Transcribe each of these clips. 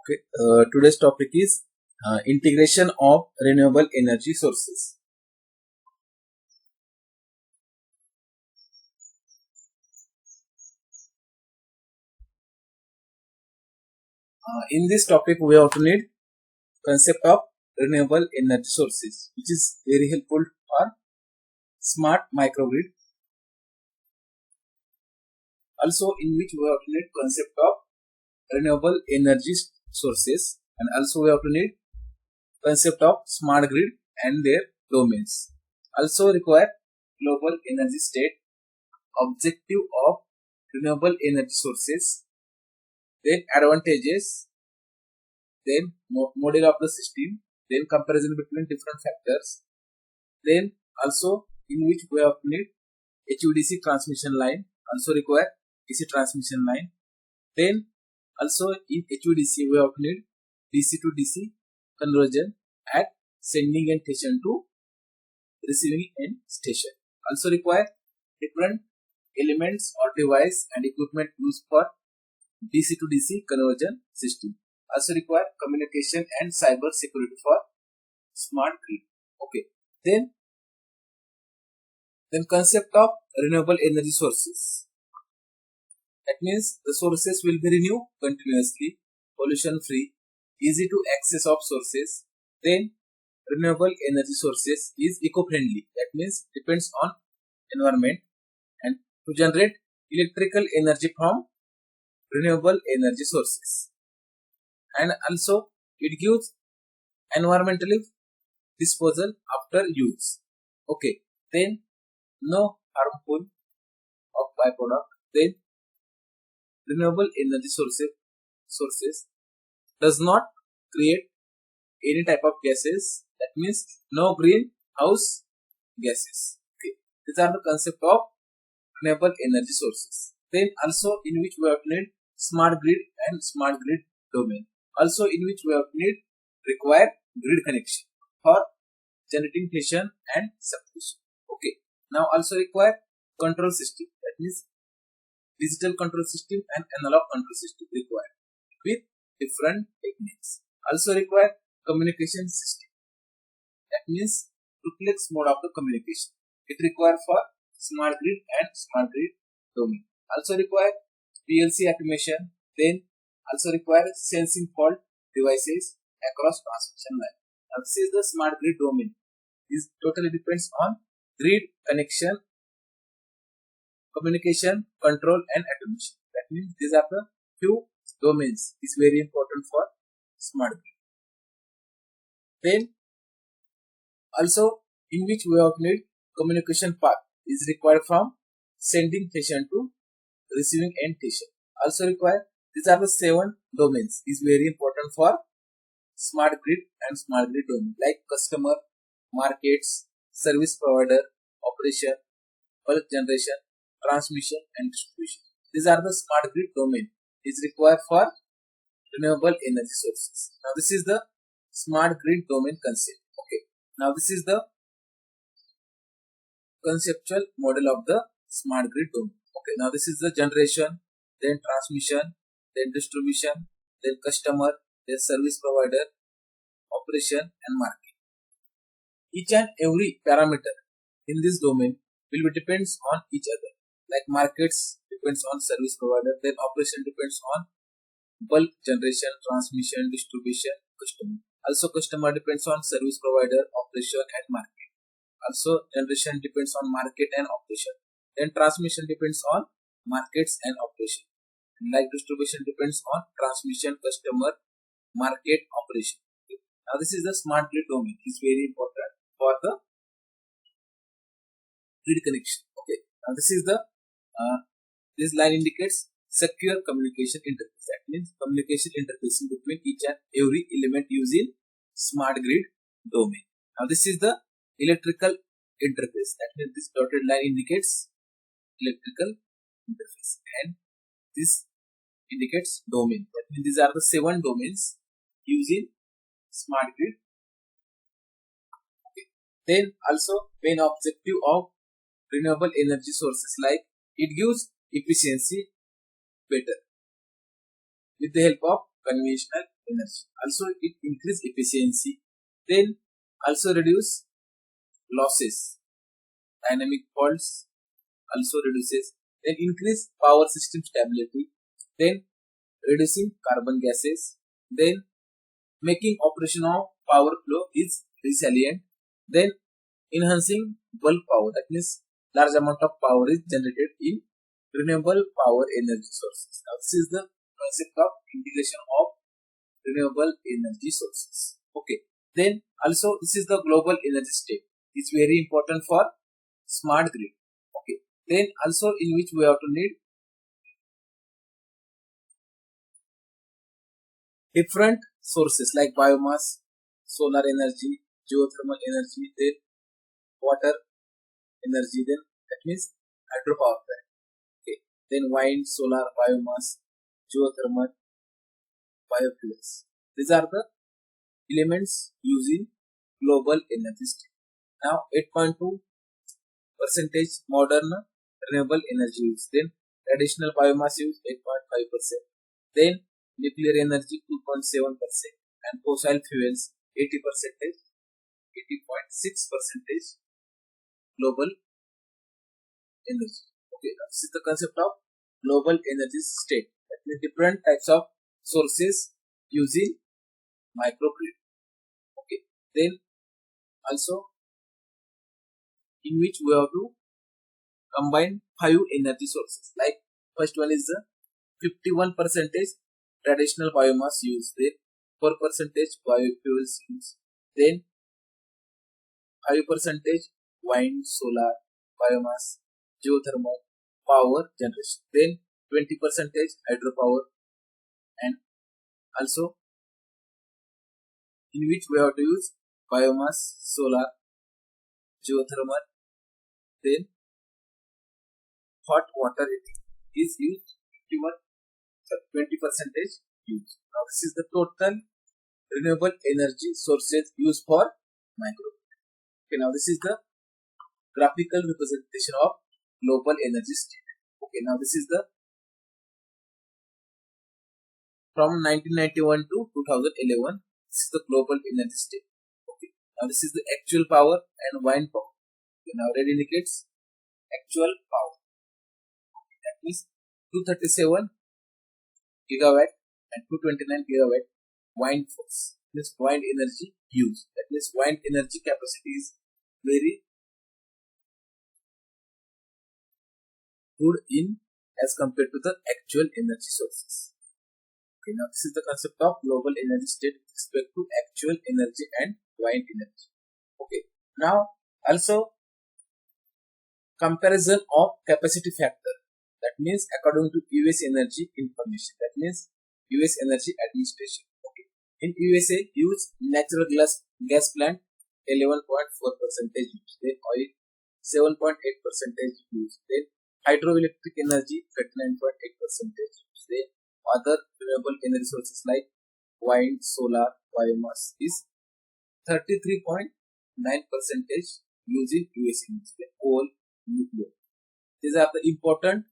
Okay. Today's topic is integration of renewable energy sources. In this topic, we have to need concept of renewable energy sources, which is very helpful for smart microgrid. Also, in which we have to need concept of renewable energy sources, and also we have to need concept of smart grid and their domains. Also require global energy state, objective of renewable energy sources, then advantages, then model of the system, then comparison between different factors, then also in which we have need HVDC transmission line, also require DC transmission line, then also in HVDC we have need DC to DC conversion at sending end station to receiving end station, also require different elements or device and equipment used for DC to DC conversion system, also require communication and cyber security for smart grid. Okay, then concept of renewable energy sources, that means the sources will be renewed continuously, pollution free, easy to access of sources. Then renewable energy sources is eco-friendly, that means depends on environment, and to generate electrical energy from renewable energy sources, and also it gives environmentally disposal after use. Okay, then no harmful of byproduct. Then renewable energy sources does not create any type of gases, that means no greenhouse gases. Okay, these are the concept of renewable energy sources. Then also in which we have need smart grid and smart grid domain, also in which we have need require grid connection for generating station and substation. Okay, now also require control system, that means digital control system and analog control system required with different techniques. Also require communication system, that means duplex mode of the communication. It require for smart grid and smart grid domain. Also require PLC automation. Then also require sensing fault devices across transmission line. Now this is the smart grid domain. This totally depends on grid connection, communication, control and automation. That means these are the few domains is very important for smart grid. Then also in which we have need communication path is required from sending station to receiving end station. Also require, these are the 7 domains is very important for smart grid and smart grid domain, like customer, markets, service provider, operation, bulk generation, transmission and distribution. These are the smart grid domain is required for renewable energy sources. Now this is the smart grid domain concept. Okay, now this is the conceptual model of the smart grid domain. Okay, now this is the generation, then transmission, then distribution, then customer, then service provider, operation and market. Each and every parameter in this domain will be depends on each other. Like markets depends on service provider, then operation depends on bulk generation, transmission, distribution, customer. Also customer depends on service provider, operation and market. Also generation depends on market and operation. Then transmission depends on markets and operation. And like distribution depends on transmission, customer, market, operation. Okay. Now this is the smart grid domain. It's very important for the grid connection. Okay. Now this is the this line indicates secure communication interface. That means communication interfacing between each and every element using smart grid domain. Now this is the electrical interface. That means this dotted line indicates electrical interface, and this indicates domain. That means these are the 7 domains using smart grid. Okay. Then also main objective of renewable energy sources, like it gives efficiency better with the help of conventional energy. Also it increase efficiency, then also reduce losses, dynamic faults also reduces, then increase power system stability, then reducing carbon gases, then making operation of power flow is resilient, then enhancing bulk power, that means large amount of power is generated in renewable power energy sources. Now this is the concept of integration of renewable energy sources. Okay, then also this is the global energy state. It's very important for smart grid. Okay, then also in which we have to need different sources like biomass, solar energy, geothermal energy, then water energy, then that means hydropower plant. Okay, then wind, solar, biomass, geothermal, biofuels. These are the elements using global energy state. Now 8.2% modern renewable energy use, then traditional biomass use 8.5%, then nuclear energy 2.7%, and fossil fuels 80%, 80.6% global energy. Okay, now this is the concept of global energy state. That means different types of sources using microgrid. Okay, then also in which we have to combine 5 energy sources. Like first one is the 51% traditional biomass use, then 4% biofuels use, then 5% wind, solar, biomass, geothermal power generation, then 20% hydropower, and also in which we have to use biomass, solar, geothermal, then hot water heating is used 20% used. Now this is the total renewable energy sources used for microgrid. Okay, now this is the graphical representation of global energy state. Okay, now this is the from 1991 to 2011. This is the global energy state. Okay, now this is the actual power and wind power. Okay, now red indicates actual power. Okay, that means 237 gigawatt and 229 gigawatt wind force. This wind energy used. That means wind energy capacity is very good in as compared to the actual energy sources. Okay, now this is the concept of global energy state with respect to actual energy and wind energy. Okay, now also comparison of capacity factor. That means according to US energy information. That means US energy administration. Okay, in USA use natural gas plant 11.4% use, then oil 7.8% use, then hydroelectric energy 39.8% use, then other renewable energy sources like wind, solar, biomass is 33.9% using US energy, then coal, nuclear. These are the important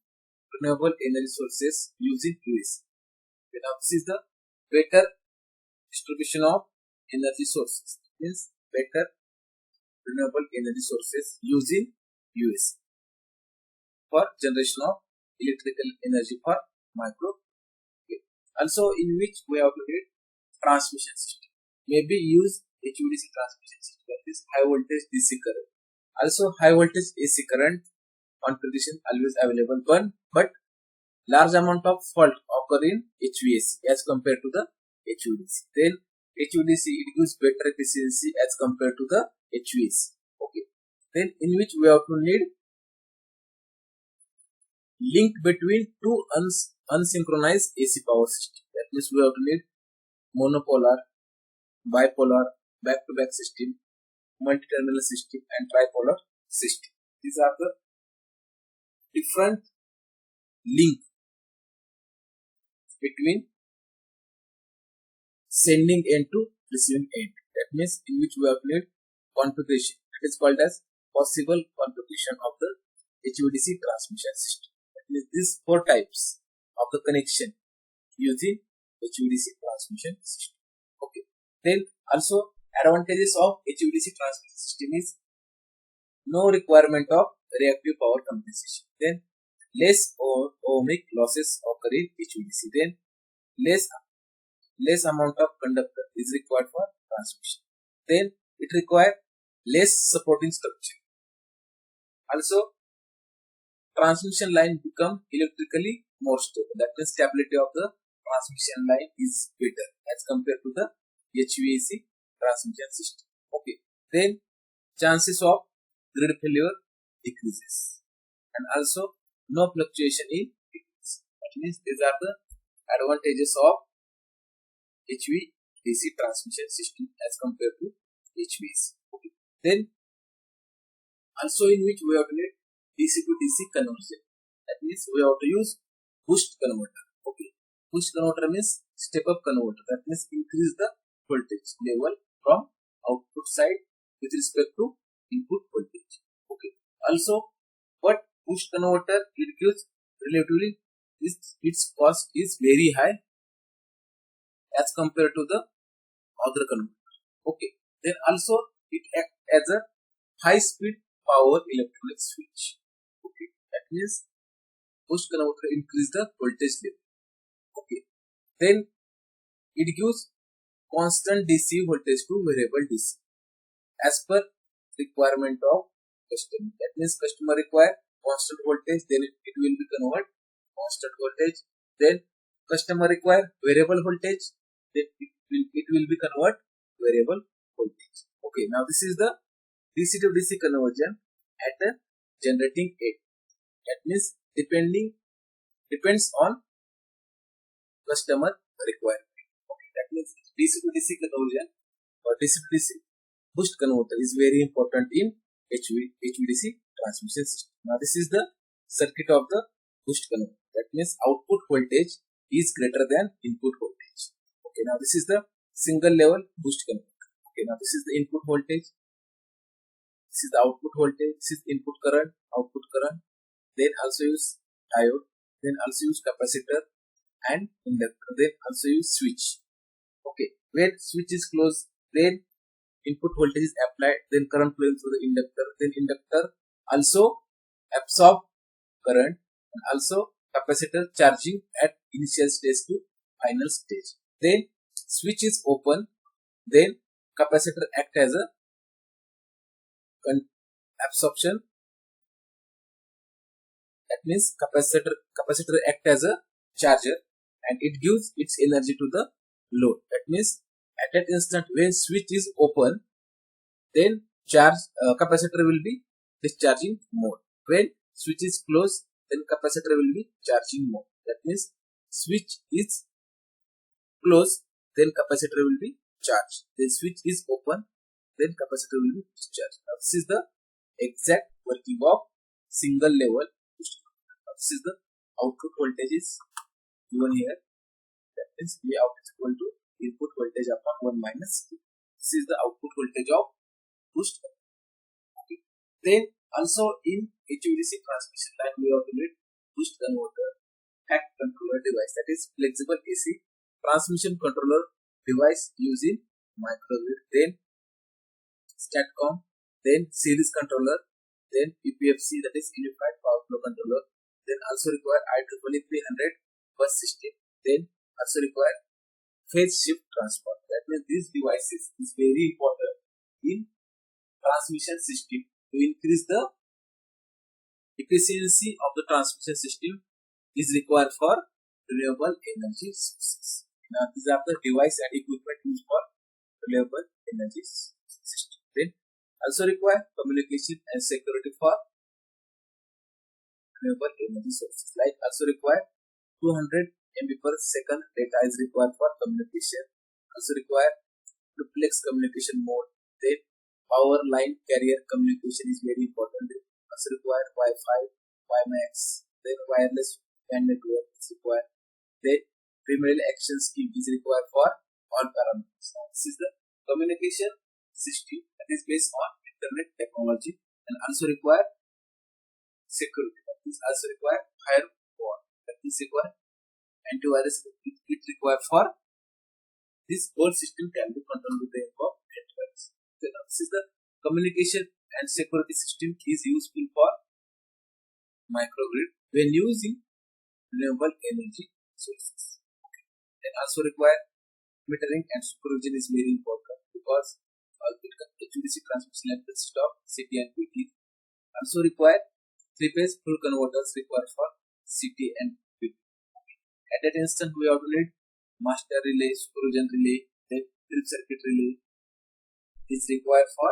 renewable energy sources using US. Okay, now this is the better distribution of energy sources. It means better renewable energy sources using US for generation of electrical energy for micro. Okay. Also in which we have to need transmission system. Maybe use HVDC transmission system, that is high voltage DC current. Also high voltage AC current configuration always available, but large amount of fault occur in HVAC as compared to the HVDC. Then HVDC it gives better efficiency as compared to the HVAC. Okay. Then in which we have to need link between two unsynchronized AC power system. That means we have to need monopolar, bipolar, back-to-back system, multi-terminal system, and tripolar system. These are the different link between sending end to receiving end. That means in which we have need configuration. It is called as possible configuration of the HVDC transmission system. That means these 4 types of the connection using HVDC transmission system. Then also advantages of HVDC transmission system is no requirement of reactive power compensation. Then less ohmic losses occur in HVDC. Then less amount of conductor is required for transmission. Then it requires less supporting structure. Also, transmission line become electrically more stable. That means stability of the transmission line is better as compared to the HVAC transmission system. Okay. Then chances of grid failure decreases, and also no fluctuation in frequency. That means these are the advantages of HVDC transmission system as compared to HVAC. Okay. Then also in which we have to need DC to DC conversion. That means we have to use boost converter. Okay. Boost converter means step up converter. That means increase the voltage level from output side with respect to input voltage. Okay. Also, but boost converter it gives relatively its cost is very high as compared to the other converter. Okay. Then also it acts as a high speed power electronic switch. Okay. That means boost converter increase the voltage level. Okay. Then it gives constant DC voltage to variable DC as per requirement of customer. That means customer require constant voltage, then it will be convert constant voltage. Then customer require variable voltage, then it will be convert variable voltage. Okay, now this is the DC to DC conversion at the generating end. That means depends on customer requirement. Okay, that means DC to DC conversion or DC to DC boost converter is very important in HVDC transmission system. Now this is the circuit of the boost converter. That means output voltage is greater than input voltage. Okay, now this is the single level boost converter. Okay, now this is the input voltage. This is the output voltage. This is input current, output current. Then also use diode. Then also use capacitor and inductor. Then also use switch. Okay, when switch is closed, then input voltage is applied, then current flowing through the inductor, then inductor also absorb current, and also capacitor charging at initial stage to final stage. Then switch is open, then capacitor act as a absorption. That means capacitor act as a charger and it gives its energy to the load. That means at that instant when switch is open, then capacitor will be discharging more. When switch is closed, then capacitor will be charging more. That means switch is closed, then capacitor will be charged. Then switch is open, then capacitor will be discharged. Now this is the exact working of single level boost converter. Now this is the output voltage is given here. That means V out is equal to input voltage upon 1 minus 2. This is the output voltage of boost converter. Okay. Then also in HVDC transmission line we have to need boost converter and controller device, that is flexible AC transmission controller device using microgrid, then STATCOM, then series controller, then UPFC, that is unified power flow controller, then also require IEEE 300 bus system, then also require phase shift transfer. That means these devices is very important in transmission system to increase the efficiency of the transmission system is required for renewable energy sources. Now these are the device and equipment used for renewable energy system. Then also require communication and security for renewable energy sources. Like also require 200 MB per second data is required for communication. Also require duplex communication mode. Then power line carrier communication is very important. They also require Wi-Fi, WiMAX. Then wireless WAN network is required. Then primary action scheme is required for all parameters. Now, this is the communication system that is based on internet technology and also require security. That is also require firewall. That is required antivirus. It required for this whole system can be controlled with the help of networks. Okay, now this is the communication and security system is useful for microgrid when using renewable energy sources. Okay. Then also require metering and supervision is very important because HVDC transmission line consists of CT and PT. Also require three-phase full converters required for CT and PT. Okay. At that instant, we have to need master relay, supervision relay, then trip circuit relay is required for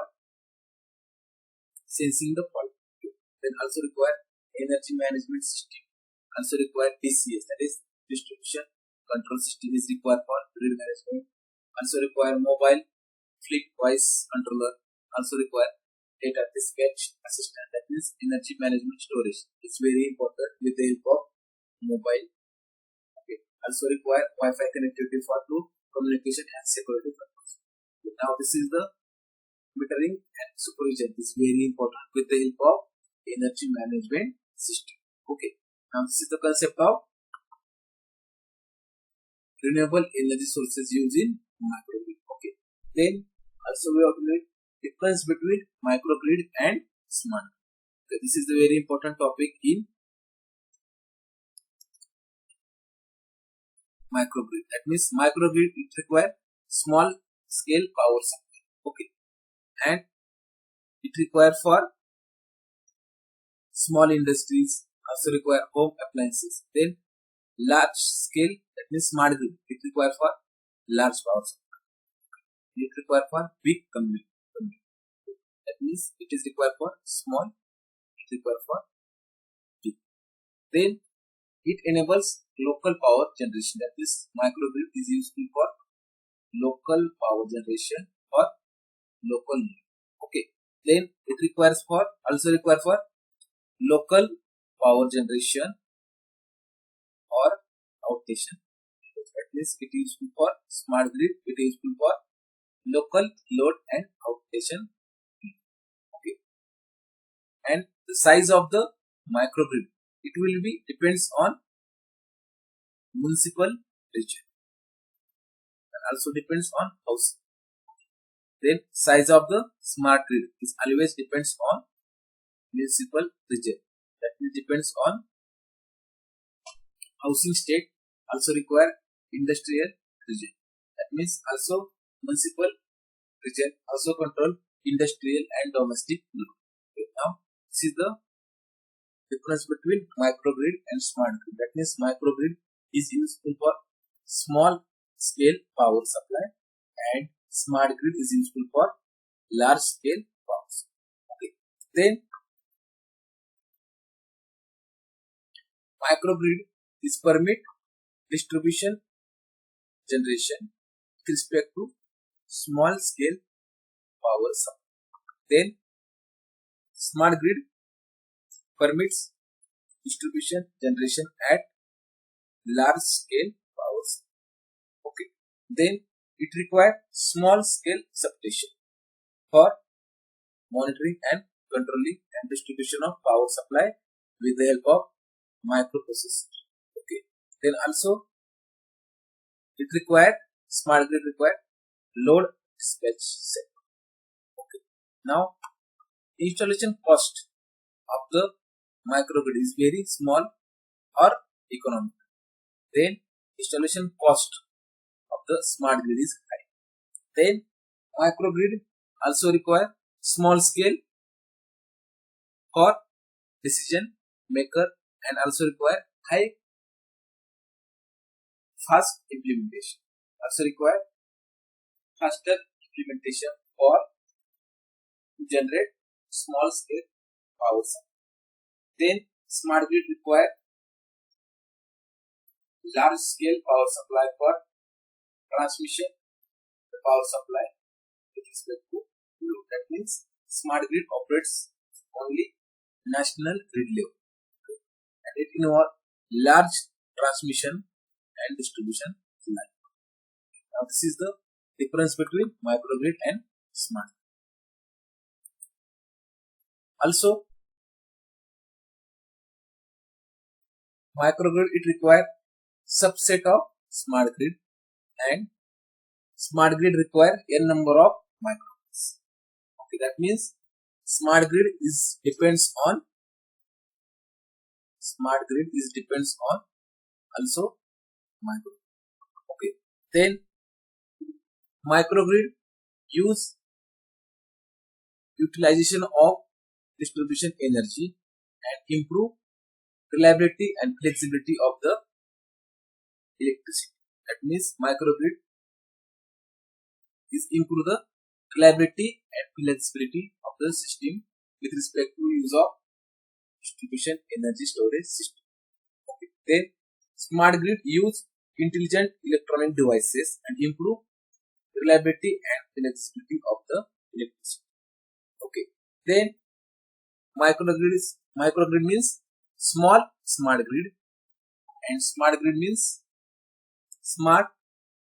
sensing the fault. Okay. Then also require energy management system. Also require DCS, that is distribution control system is required for grid management. Also require mobile fleet voice controller. Also require data dispatch assistant, that means energy management storage. It's very important with the help of mobile. Okay. Also require Wi-Fi connectivity for communication and security purpose. Okay. Now this is the metering and supervision. It's very important with the help of energy management system. Okay. Now this is the concept of renewable energy sources used in microgrid. Okay. Then also we have to know difference between microgrid and smart. Okay. This is the very important topic in microgrid. That means microgrid it require small scale power supply. Okay. And it require for small industries, also require home appliances. Then large scale, that means smart grid, it require for large power supply. It require for big community. That means it is required for small, it require for big. Then it enables local power generation. That is microgrid is useful for local power generation or local need. Okay. Then it requires for also require for local power generation or outstation. That means it is useful for smart grid, it is useful for local load and outstation. Okay. And the size of the microgrid, it will be depends on municipal region and also depends on housing. Then size of the smart grid is always depends on municipal region. That will depends on housing state, also require industrial region. That means also municipal region also control industrial and domestic load. Okay. Now this is the difference between microgrid and smart grid. That means microgrid is useful for small scale power supply and smart grid is useful for large scale power supply. Okay. Then microgrid is permit distribution generation with respect to small scale power supply. Then smart grid permits distribution generation at large scale power supply. Okay. Then it requires small scale substation for monitoring and controlling and distribution of power supply with the help of microprocessor. Okay. Then also it required smart grid required load dispatch set. Okay. Now installation cost of the microgrid is very small or economic. Then installation cost of the smart grid is high. Then microgrid also require small scale for decision maker and also require high fast implementation. Also require faster implementation for to generate small scale power supply. Then smart grid require large scale power supply for transmission the power supply with respect to load. That means smart grid operates only national grid level and it involves large transmission and distribution line. Now this is the difference between microgrid and smart. Also microgrid it requires subset of smart grid and smart grid require n number of microgrids. Okay, that means smart grid depends on also microgrid. Okay, then microgrid use utilization of distribution energy and improve reliability and flexibility of the electricity. That means microgrid is improve the reliability and flexibility of the system with respect to use of distribution energy storage system. Okay. Then smart grid use intelligent electronic devices and improve reliability and flexibility of the electricity. Okay. Then microgrid means small smart grid, and smart grid means smart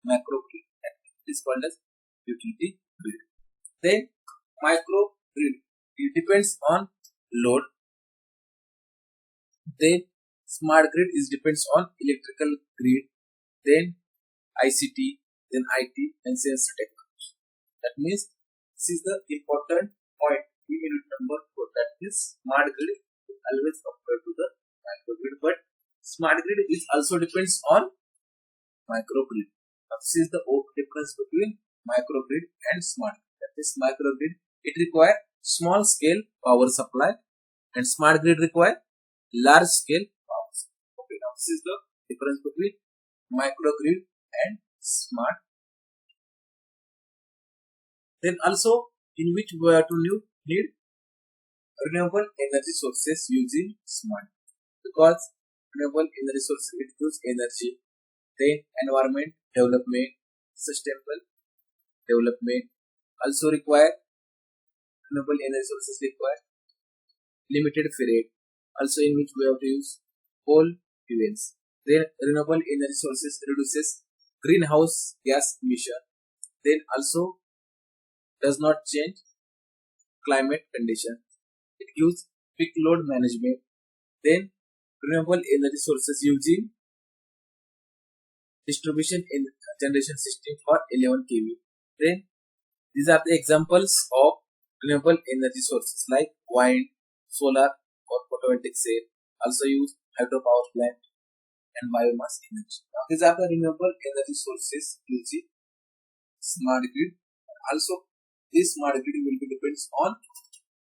macrogrid. That is called as utility grid. Then microgrid, it depends on load. Then smart grid depends on electrical grid, then ICT, then IT, and sensor technology. That means this is the important point in unit number 4. That is smart grid is always compared to the microgrid, but smart grid is also depends on microgrid. Now this is the difference between microgrid and smart grid. That is microgrid, it require small scale power supply, and smart grid require large scale power supply. Okay, now this is the difference between microgrid and smart. Then also in which we have to need renewable energy sources using smart, because renewable energy sources, it gives energy, then environment development, sustainable development also require renewable energy sources require limited period, also in which we have to use coal fuels. Then renewable energy sources reduces greenhouse gas emission, then also does not change climate condition, it gives peak load management. Then renewable energy sources using distribution in generation system for 11 kV. Then these are the examples of renewable energy sources like wind, solar or photovoltaic cell, also use hydropower plant and biomass energy. Now these are the renewable energy sources using smart grid. Also this smart grid will be depends on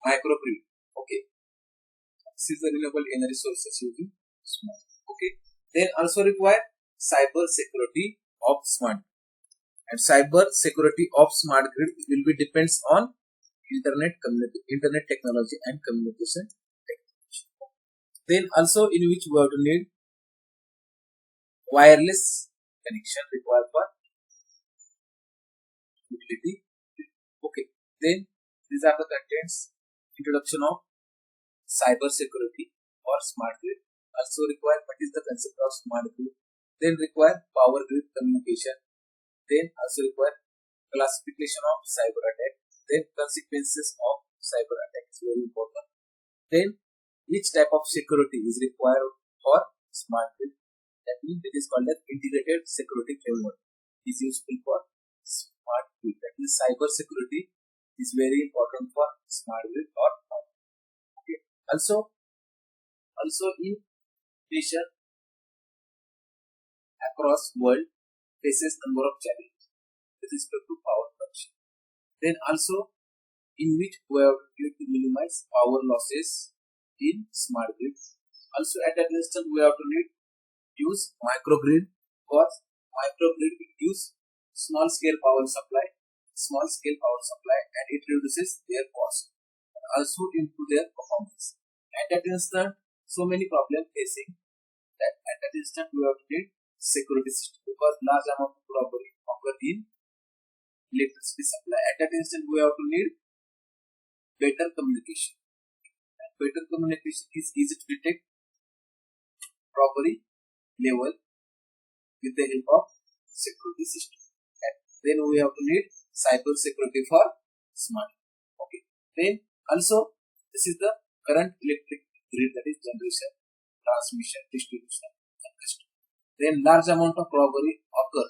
microgrid. Okay, this is the renewable energy sources using smart. Okay, then also require cyber security of smart, and cyber security of smart grid will be depends on internet technology and communication technology. Then also in which we have to need wireless connection required for utility. Okay, then these are the contents. Introduction of cyber security or smart grid. Also require what is the concept of smart grid. Then require power grid communication. Then also require classification of cyber attack. Then consequences of cyber attack is very important. Then which type of security is required for smart grid. That means it is called as integrated security framework. Is useful for smart grid. That means cyber security is very important for smart grid or power. Okay. Also in nation across world faces number of challenges with respect to power production. Then also in which we have to minimize power losses in smart grid. Also at that instant we have to use microgrid, because microgrid will use small scale power supply, and it reduces their cost and also improve their performance. At that instant, so many problems facing that at that instant we have to need security system, because large amount of robbery occur in electricity supply. At that instant we have to need better communication, and better communication is easy to detect robbery level with the help of security system. And then we have to need cyber security for smart. Okay. Then also this is the current electric grid, that is generation, transmission, distribution, and customer. Then large amount of robbery occur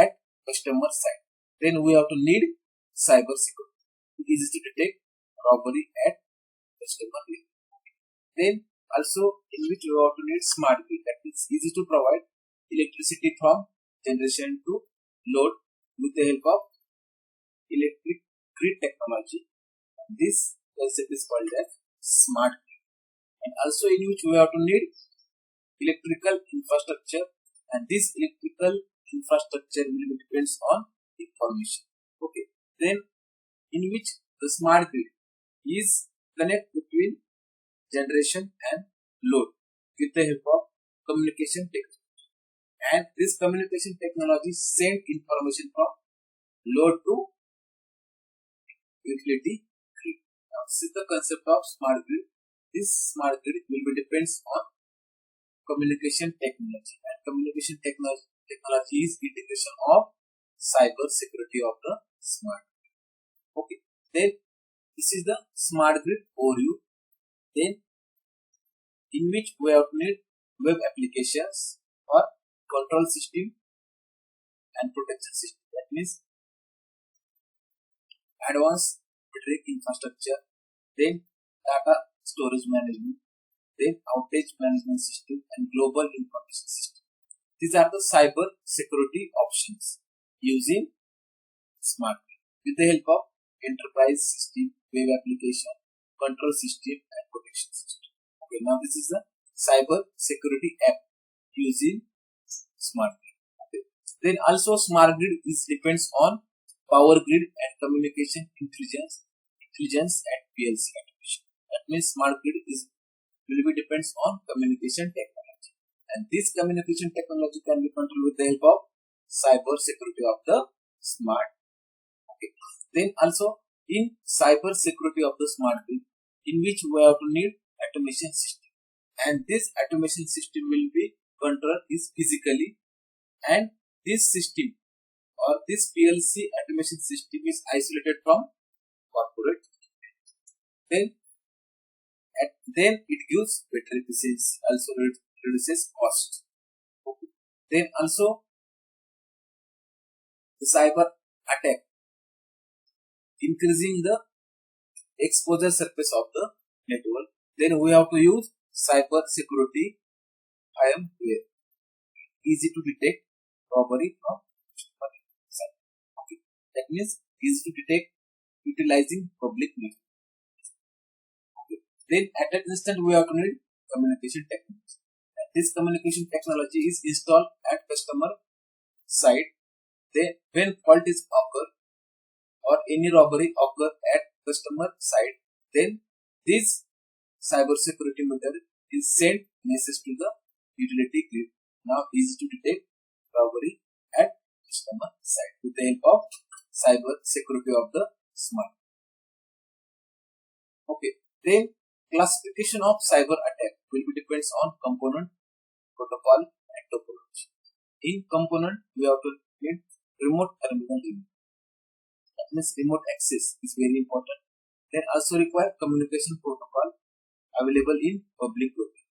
at customer side. then we have to need cyber security. It is easy to detect robbery at customer level. Then also in which we have to need smart grid, that is easy to provide electricity from generation to load with the help of electric grid technology. This concept is called as smart grid. And also in which we have to need electrical infrastructure, and this electrical infrastructure will depends on information. Okay. Then in which the smart grid is connect between generation and load with the help of communication technology, and this communication technology send information from load to utility grid. Now this is the concept of smart grid. This smart grid will be depends on communication technology, and communication technology is integration of cyber security of the smart grid. Okay, then this is the smart grid overview. Then in which we have to need web applications or control system and protection system. That means advanced network infrastructure, then data storage management, then outage management system and global information system. These are the cyber security options using smart grid with the help of enterprise system, web application, control system and protection system. Okay, now this is the cyber security app using smart grid. Okay. Then also smart grid is depends on power grid and communication intelligence and PLC automation. That means smart grid is will be depends on communication technology, and this communication technology can be controlled with the help of cyber security of the smart. Okay. Then also in cyber security of the smart grid, in which we have to need automation system, and this automation system will be controlled is physically, and this system or this PLC automation system is isolated from corporate. Then it gives better efficiency, also reduces cost. Okay. Then also the cyber attack increasing the exposure surface of the network. Then we have to use cyber security firmware, easy to detect robbery from side. Okay. That means easy to detect utilizing public network. Okay. Then at that instant we have to need communication technology. And this communication technology is installed at customer side. Then when fault is occur or any robbery occur at customer side, then this cyber security meter is sent message to the utility grid. Now easy to detect robbery at customer side with the help of cyber security of the smart. Okay, then classification of cyber attack will be depends on component, protocol and topology. In component we have to need remote terminal unit. That means remote access is very important. Then also require communication protocol available in public domain.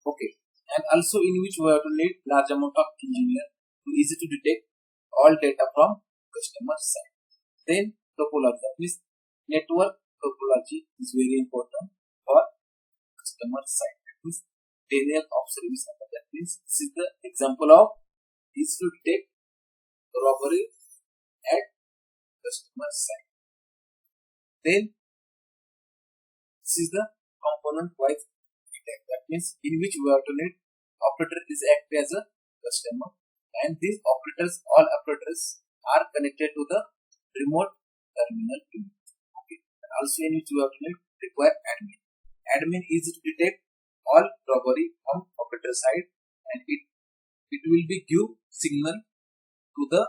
Okay, and also in which we have to need large amount of engineer to easy to detect all data from customer side. Then topology, that means network topology is very important for customer side. That means denial of service. That means this is the example of easy to detect robbery at customer side. Then this is the component wise attack. That means in which we have to need operator is act as a customer, and these operators, all operators are connected to the remote terminal unit. Okay. And also in which we have to need require admin. Admin is to detect all robbery from operator side, and it will be give signal to the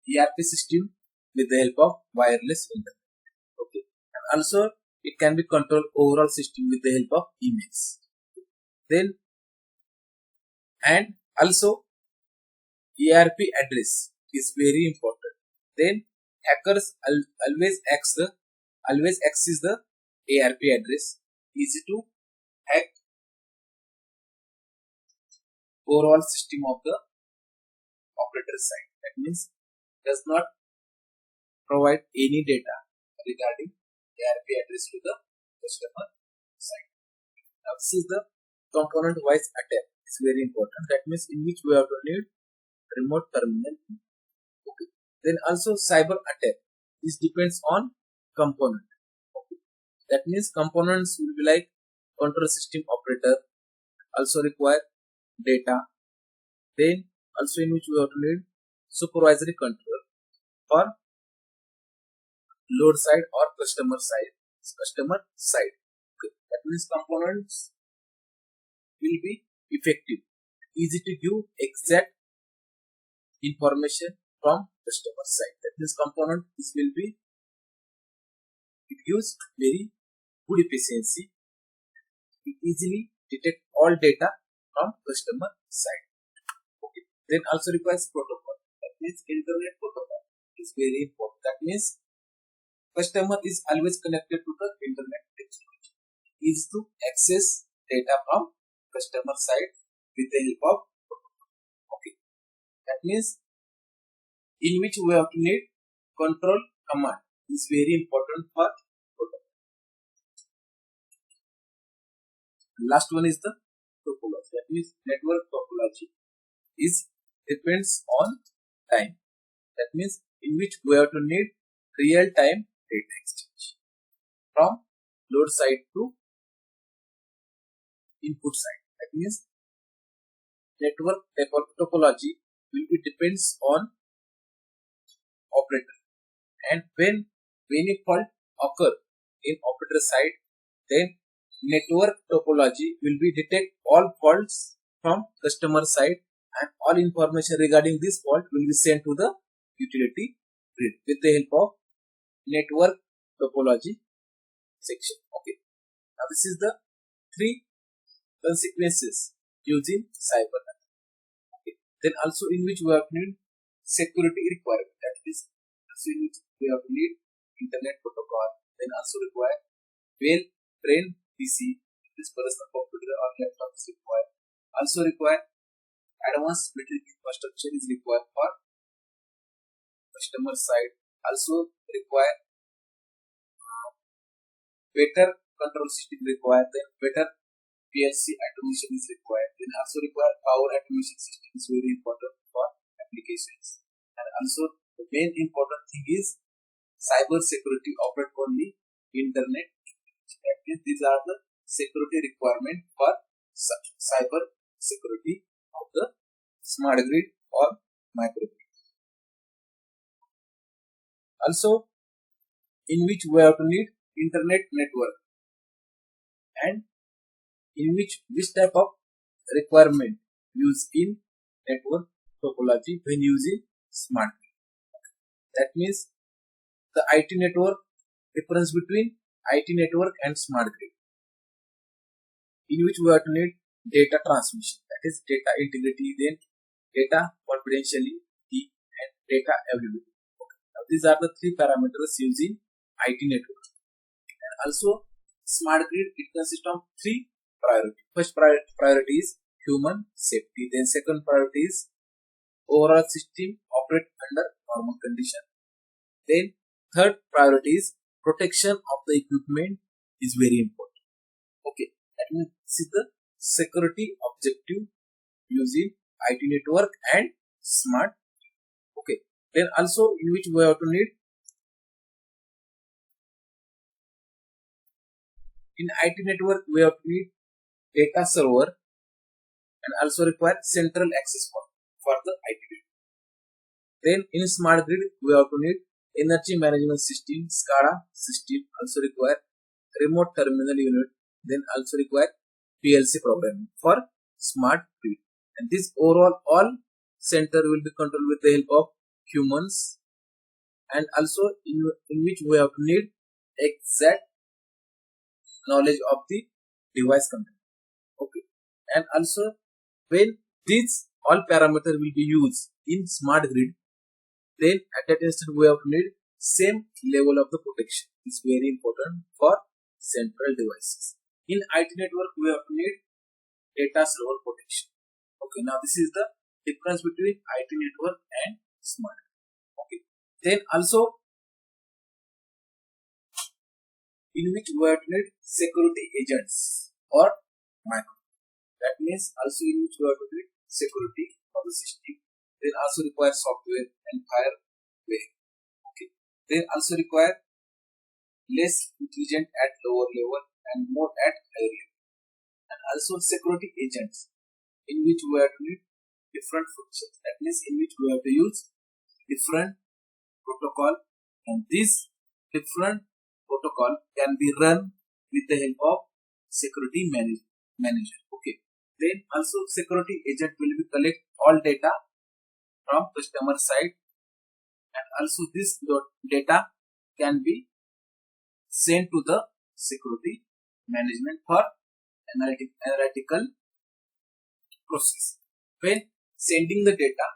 ERP system with the help of wireless internet. Okay. And also it can be control overall system with the help of emails. Then and also ERP address is very important. Then hackers always access the ERP address. Easy to hack overall system of the operator side. That means does not provide any data regarding ARP address to the customer side. Now this is the component wise attack. It's very important. That means in which we have to need remote terminal. Okay. Then also cyber attack. This depends on component. Okay. That means components will be like control system operator, also require data. Then also in which we have to need supervisory control for load side or customer side. Okay. That means components will be effective, easy to give exact information from customer side. That means component this will be, it gives very good efficiency. It easily detect all data from customer side. Okay. Then also requires protocol. That means internet protocol is very important. That means customer is always connected to the internet technology. Easy to access data from customer side with the help of protocol. Okay. That means in which we have to need control command is very important for protocol. Last one is the topology. That means network topology is depends on time. That means in which we have to need real time data exchange from load side to input side. That means network topology will be depends on operator, and when any fault occur in operator side, then network topology will be detect all faults from customer side, and all information regarding this fault will be sent to the utility grid with the help of network topology section. Okay. Now this is the 3 consequences using cyber attack. Okay. Then also in which we have need security requirement. That is also in which we have need internet protocol. Then also require well trained PC. This personal computer or laptop is required. Also require advanced metric infrastructure is required for customer side. Also require better control system required. Then better PLC automation is required. Then also require power automation system is very important for applications. And also the main important thing is cyber security operate on the internet. That means these are the security requirement for cyber security of the smart grid or microgrid. Also in which we have to need internet network, and in which type of requirement used in network topology when using smart grid. That means the IT network, difference between IT network and smart grid, in which we have to need data transmission, that is data integrity, then data confidentiality and data availability. Okay. Now these are the 3 parameters using IT network. And also smart grid, it consists of 3 priorities. First priority is human safety. Then second priority is overall system operate under normal condition. Then third priority is protection of the equipment is very important. Okay, that means this is the security objective using IT network and smart. Okay, then also in which we have to need in IT network we have to need data server and also require central access point for the IT network. Then in smart grid we have to need energy management system, SCADA system, also require remote terminal unit, then also require PLC programming for smart grid. And this overall all center will be controlled with the help of humans, and also in which we have to need exact knowledge of the device control. Okay, and also when these all parameters will be used in smart grid, then at that instant we have to need same level of the protection. It's very important for central devices. In IT network we have to need data server protection. Okay, now this is the difference between IT network and smart. Okay, Then also in which we have to need security agents or micro. That means also in which we have to need security of the system. Then also require software and fireware. Okay. Then also require less intelligent at lower level and more at higher level. And also security agents in which we have to need different functions. That means in which we have to use different protocol, and this different protocol can be run with the help of security manager. Okay. Then also security agent will be collect all data from customer side, and also this data can be sent to the security management for analytical process. When sending the data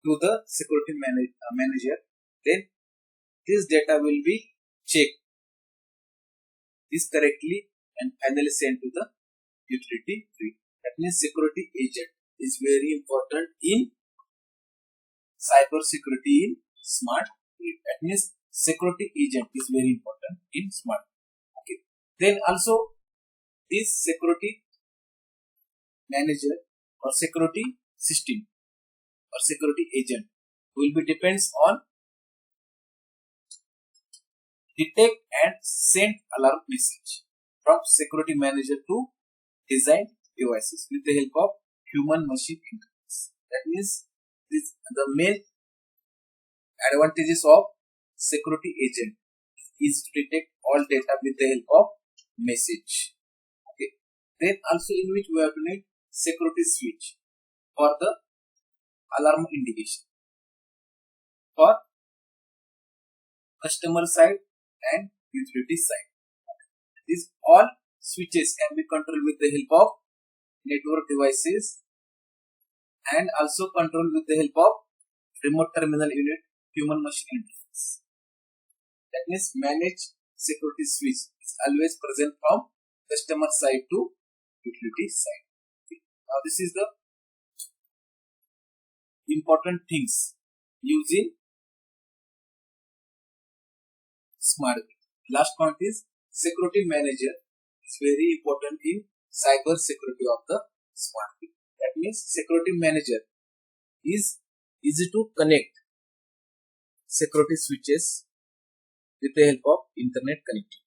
to the security manager, then this data will be checked is correctly and finally sent to the utility tree. That means security agent is very important in cyber security in smart grid. That means security agent is very important in smart. Okay. Then also this security manager or security system or security agent will be depends on detect and send alarm message from security manager to design devices with the help of human machine interface. That means the main advantages of security agent is to detect all data with the help of message. Okay. Then also in which we have to need security switch for the alarm indication for customer side and utility side. These all switches can be controlled with the help of network devices and also controlled with the help of remote terminal unit human machine interface. That means manage security switch is always present from customer side to utility side. Okay. Now this is the important things using smart grid. Last point is security manager is very important in cyber security of the smart grid. That means security manager is easy to connect security switches with the help of internet connectivity.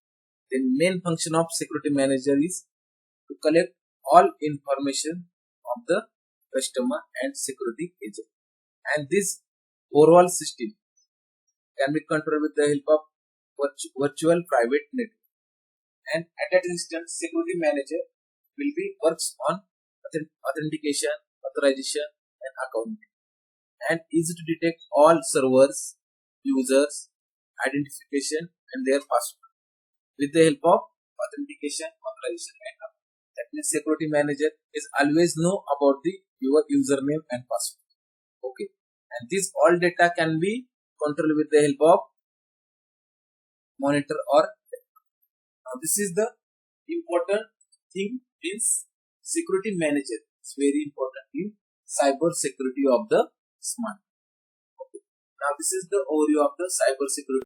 The main function of security manager is to collect all information of the customer and security agent, and this overall system can be controlled with the help of virtual private network. And at that instance, security manager will be works on authentication, authorization, and accounting, and easy to detect all servers, users, identification, and their password with the help of authentication, authorization, and accounting. That means security manager is always know about your username and password. Okay, and this all data can be controlled with the help of monitor or now this is the important thing is security manager. It's very important in cyber security of the smart. Okay. Now this is the overview of the cyber security.